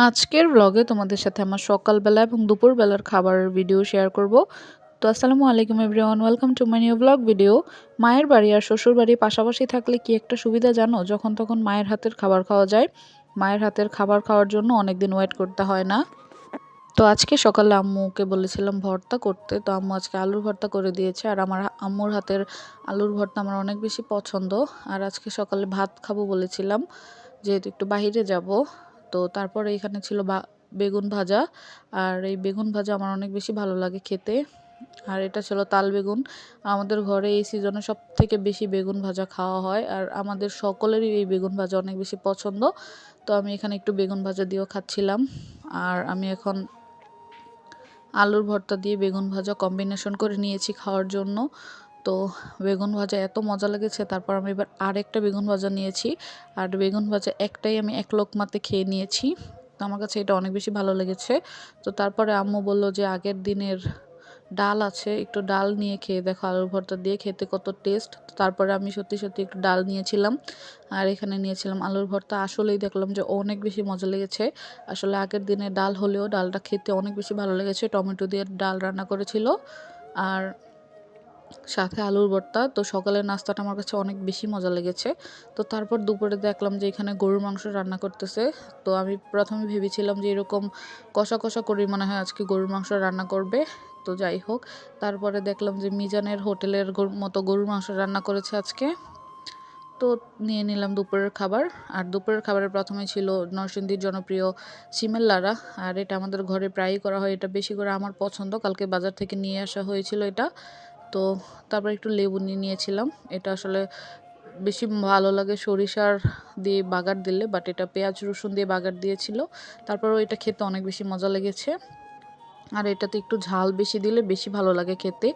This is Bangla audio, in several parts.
আজকের ব্লগে তোমাদের সাথে আমার সকালবেলা এবং দুপুরবেলার খাবারের ভিডিও শেয়ার করব। তো আসসালামু আলাইকুম everyone, welcome to my new blog video. মায়ের বাড়ি আর শ্বশুর বাড়ি পাশাপাশি থাকলে কি একটা সুবিধা জানো, যখন তখন মায়ের হাতের খাবার খাওয়া যায়। মায়ের হাতের খাবার খাওয়ার জন্য অনেক দিন ওয়েট করতে হয় না। তো আজকে সকালে আম্মুকে বলেছিলাম ভর্তা করতে, তো আম্মু আজকে আলুর ভর্তা করে দিয়েছে। আর আমার আম্মুর হাতের আলুর ভর্তা আমার অনেক বেশি পছন্দ। আর আজকে সকালে ভাত খাবো বলেছিলাম, যেহেতু একটু বাইরে যাব। তো তারপরে এখানে ছিল বেগুন ভাজা। আর এই বেগুন ভাজা আমার অনেক বেশি ভালো লাগে খেতে। আর এটা ছিল তাল বেগুন। আমাদের ঘরে এই সিজনে সব থেকে বেশি বেগুন ভাজা খাওয়া হয়, আর আমাদের সকলেরই এই বেগুন ভাজা অনেক বেশি পছন্দ। তো আমি এখানে একটু বেগুন ভাজা দিয়েও খাচ্ছিলাম। আর আমি এখন আলুর ভর্তা দিয়ে বেগুন ভাজা কম্বিনেশন করে নিয়েছি খাওয়ার জন্য। তো বেগুন ভাজা এত মজা লেগেছে, তারপর আমি এবার আরেকটা বেগুন ভাজা নিয়েছি। আর বেগুন ভাজা একটাই আমি এক লোকমাতে খেয়ে নিয়েছি। তো আমার কাছে এটা অনেক বেশি ভালো লেগেছে। তো তারপরে আম্মু বলল যে আগের দিনের ডাল আছে, একটু ডাল নিয়ে খেয়ে দেখো আলুর ভর্তা দিয়ে খেতে কত টেস্ট। তারপরে আমি সত্যি সত্যি একটু ডাল নিয়েছিলাম। আর এখানে নিয়েছিলাম আলুর ভর্তা। আসলেই দেখলাম যে অনেক বেশি মজা লেগেছে। আসলে আগের দিনে ডাল হলেও ডালটা খেতে অনেক বেশি ভালো লেগেছে। টমেটো দিয়ে ডাল রান্না করেছিল, আর সাথে আলুর ভর্তা। তো সকালের নাস্তাটা আমার কাছে অনেক বেশি মজা লেগেছে। তো তারপর দুপুরে দেখলাম যে এখানে গরুর মাংস রান্না করতেছে। তো আমি প্রথমে ভেবেছিলাম যে এরকম কষা কষা করে মনে হয় আজকে গরুর মাংস রান্না করবে। তো যাই হোক, তারপরে দেখলাম যে মিজানের হোটেলের মতো গরুর মাংস রান্না করেছে আজকে। তো নিয়ে নিলাম দুপুরের খাবার। আর দুপুরের খাবারের প্রথমে ছিল নরসিংদীর জনপ্রিয় সিমের লাড়া। আর এটা আমাদের ঘরে প্রায়ই করা হয়, এটা বেশি করে আমার পছন্দ। কালকে বাজার থেকে নিয়ে আসা হয়েছিল এটা। তো তারপর একটু লেবু নিয়ে নিয়েছিলাম। এটা আসলে বেশি ভালো লাগে সরিষার দিয়ে বাগার দিলে, বাট এটা পেঁয়াজ রসুন দিয়ে বাগার দিয়েছিল। তারপরও এটা খেতে অনেক বেশি মজা লেগেছে। আর এটাতে একটু ঝাল বেশি দিলে বেশি ভালো লাগে খেতে।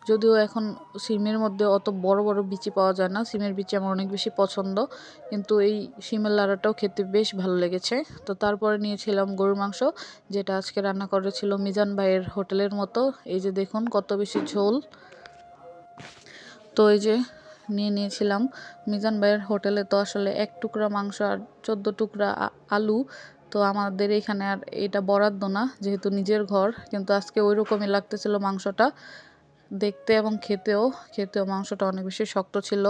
যদিও এখন সিমের মধ্যে অত বড় বড় বিচি পাওয়া যায় না, সিমের বিচি আমার অনেক বেশি পছন্দ, কিন্তু এই সিমের লাড়াটাও খেতে বেশ ভালো লেগেছে। তো তারপরে নিয়েছিলাম গরুর মাংস, যেটা আজকে রান্না করেছিল মিজান ভাইয়ের হোটেলের মতো। এই যে দেখুন কত বেশি ঝোল। তো এই যে নিয়েছিলাম মিজান ভাইয়ের হোটেলে। তো আসলে এক টুকরা মাংস আর 14 টুকরা আলু। তো আমাদের এখানে আর এটা বরাদ্দ না, যেহেতু নিজের ঘর, কিন্তু আজকে ওই রকমই লাগতেছিল মাংসটা দেখতে এবং খেতেও মাংসটা অনেক বেশি শক্ত ছিল।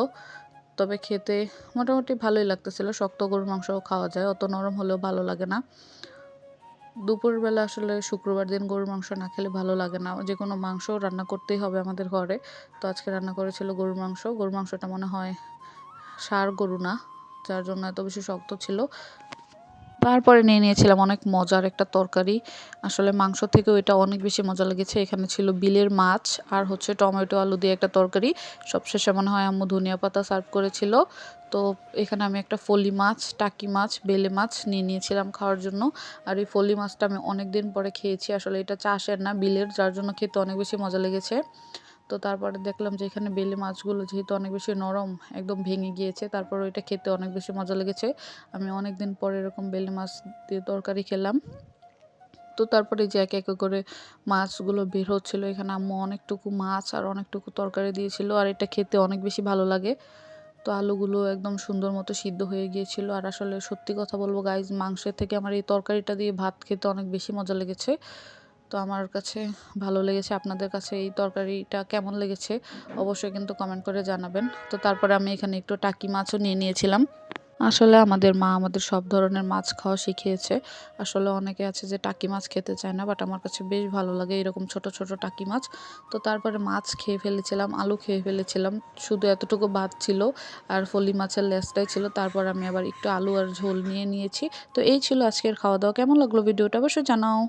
তবে খেতে মোটামুটি ভালোই লাগতেছিল। শক্ত গরুর মাংসও খাওয়া যায়, অত নরম হলেও ভালো লাগে না। দুপুরবেলা আসলে শুক্রবার দিন গরুর মাংস না খেলে ভালো লাগে না, যে কোনো মাংস রান্না করতেই হবে আমাদের ঘরে। তো আজকে রান্না করেছিল গরুর মাংস। গরুর মাংসটা মনে হয় ষাঁড় গরু না, যার জন্য এত বেশি শক্ত ছিল। তারপরে নিয়েছিলাম অনেক মজার একটা তরকারি। আসলে মাংস থেকেও এটা অনেক বেশি মজা লেগেছে। এখানে ছিল বিলের মাছ আর হচ্ছে টমেটো আলু দিয়ে একটা তরকারি। সবশেষে মনে হয় আম্মু ধনিয়া পাতা সার্ভ করেছিল। তো এখানে আমি একটা ফলি মাছ, টাকি মাছ, বেলে মাছ নিয়েছিলাম খাওয়ার জন্য। আর এই ফলি মাছটা আমি অনেক দিন পরে খেয়েছি। আসলে এটা চাষের না, বিলের, যার জন্য খেতে অনেক বেশি মজা লেগেছে। তো তারপরে দেখলাম যে এখানে বেলে মাছগুলো যেহেতু অনেক বেশি নরম, একদম ভেঙে গিয়েছে। তারপর ওইটা খেতে অনেক বেশি মজা লেগেছে। আমি অনেক দিন পরে এরকম বেলে মাছ দিয়ে তরকারি খেলাম। তো তারপরে যে একে একে করে মাছগুলো বের হচ্ছিলো, এখানে আম্মু অনেকটুকু মাছ আর অনেকটুকু তরকারি দিয়েছিল। আর এটা খেতে অনেক বেশি ভালো লাগে। তো আলুগুলো একদম সুন্দর মতো সিদ্ধ হয়ে গিয়েছিল। আর আসলে সত্যি কথা বলবো গাইজ, মাংসের থেকে আমার এই তরকারিটা দিয়ে ভাত খেতে অনেক বেশি মজা লেগেছে। তো আমার কাছে ভালো লেগেছে। আপনাদের কাছে এই তরকারিটা কেমন লেগেছে অবশ্যই কিন্তু কমেন্ট করে জানাবেন। তো তারপরে আমি এখানে একটু টাকি মাছও নিয়েছিলাম। আসলে আমাদের মা আমাদের সব ধরনের মাছ খাওয়া শিখিয়েছে। আসলে অনেকে আছে যে টাকি মাছ খেতে চায় না, বাট আমার কাছে বেশ ভালো লাগে এরকম ছোট ছোট টাকি মাছ। তো তারপরে মাছ খেয়ে ফেলেছিলাম, আলু খেয়ে ফেলেছিলাম, শুধু এতটুকু ভাত ছিল আর ফলি মাছের লেজটাই ছিল। তারপর আমি আবার একটু আলু আর ঝোল নিয়েছি। তো এই ছিল আজকের খাওয়া দাওয়া। কেমন লাগলো ভিডিওটা অবশ্যই জানাও।